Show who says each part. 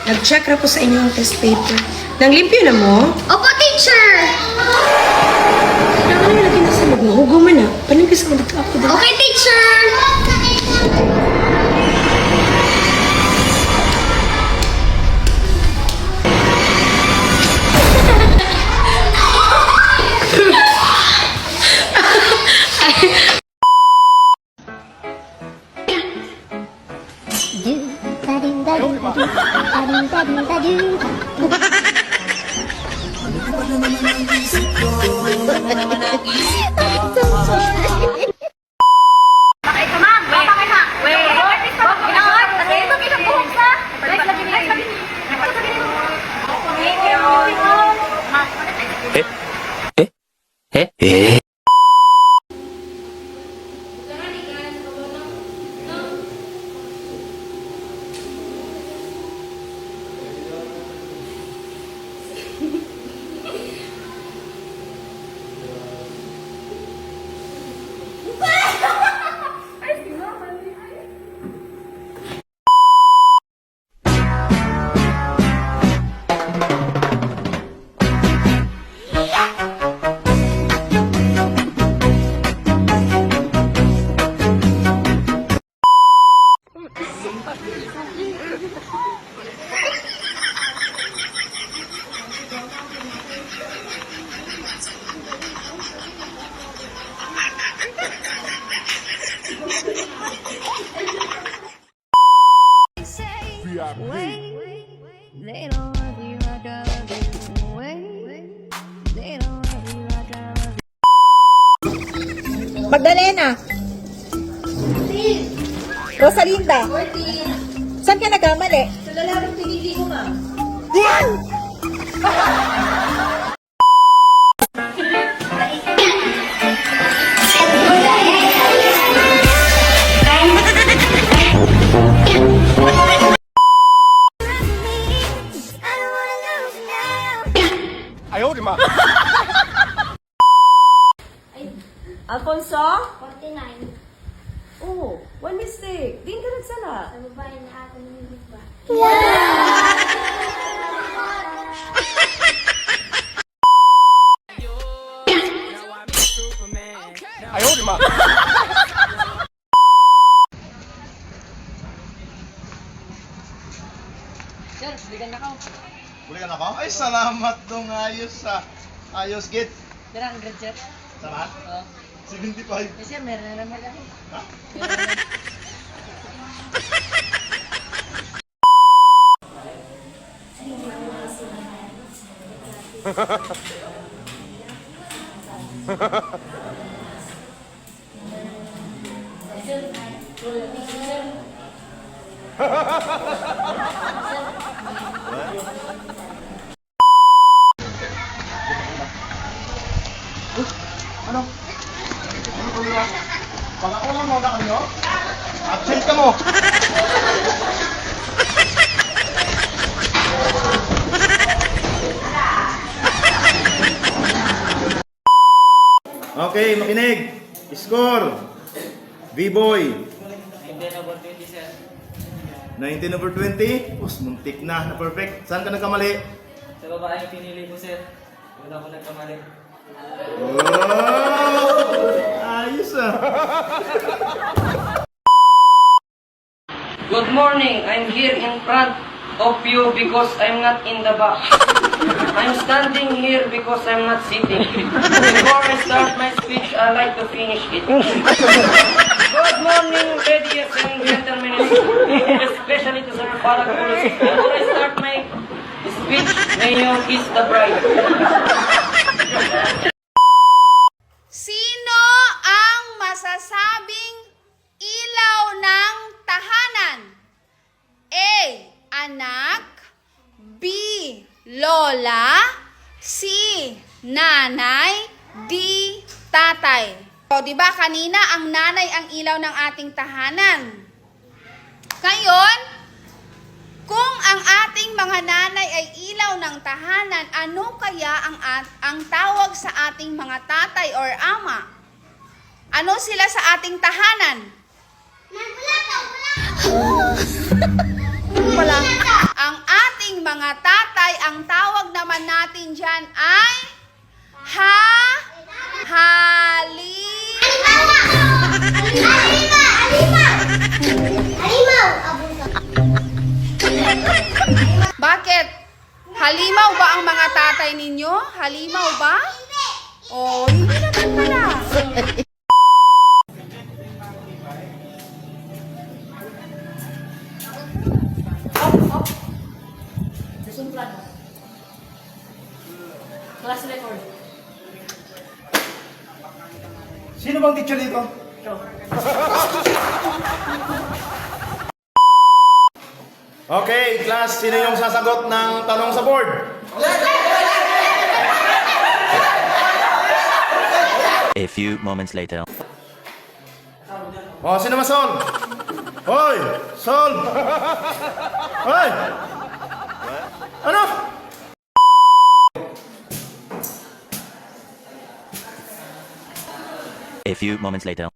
Speaker 1: Nag-check ra po sa inyong test paper. Nang limpyo na mo?
Speaker 2: Opo, teacher!
Speaker 1: Kailangan na lagi na sa loob. Mahugaw man na. Panigis ka dito ako dito.
Speaker 2: Okay, teacher!
Speaker 3: Magdalena. Rosalinda. Saan ka nagkamali?
Speaker 2: Sa lalaking pinili ko, ma'am.
Speaker 3: Alfonso?
Speaker 2: 49.
Speaker 3: Oh, one mistake. Di ka nagsala.
Speaker 2: Sa babae na ako nililig ba?
Speaker 4: Bulikan ako? Ay, salamat dong. Ayos sa ayos git.
Speaker 5: Kira ang grade, sir?
Speaker 4: Salamat.
Speaker 5: Oo.
Speaker 4: 75.
Speaker 5: Yes, sir. Meron na naman ako.
Speaker 4: Ha? Ano? Ano ko nila? Pag ako lang muna kanyo? Absent ka mo! Okay, makinig. Score. B-boy.
Speaker 5: 19/20, sir.
Speaker 4: 19/20. Us, muntik na perfect. Saan ka nagkamali?
Speaker 5: Sa babae yung pinili ko, sir. Wala ko nagkamali.
Speaker 4: Oh! Ayos ah.
Speaker 5: Good morning. I'm here in front of you because I'm not in the back. I'm standing here because I'm not sitting. Before I start my speech, I like to finish it. Good morning, ladies and gentlemen, especially to Sir Farag Police. Before I start my speech, may you kiss the bride.
Speaker 6: Sino ang masasabing ilaw ng tahanan? A. Anak. B. Lola. C. Nanay. D. Tatay. O, diba kanina ang nanay ang ilaw ng ating tahanan? Ngayon, kung ang ating mga nanay ay ilaw ng tahanan, ano kaya ang tawag sa ating mga tatay or ama? Ano sila sa ating tahanan? Wala. Ang ating ang tawag naman natin dyan ay Bakit? Halimaw ba ang mga tatay ninyo? Halimaw ba? Oh, hindi naman pala.
Speaker 3: Class record.
Speaker 4: Sino bang teacher dito? Okay, class, sino yung sasagot ng tanong sa board?
Speaker 7: A few moments later.
Speaker 4: O, sino masol? Hoy! Sol! Hoy! Ano?
Speaker 7: A few moments later.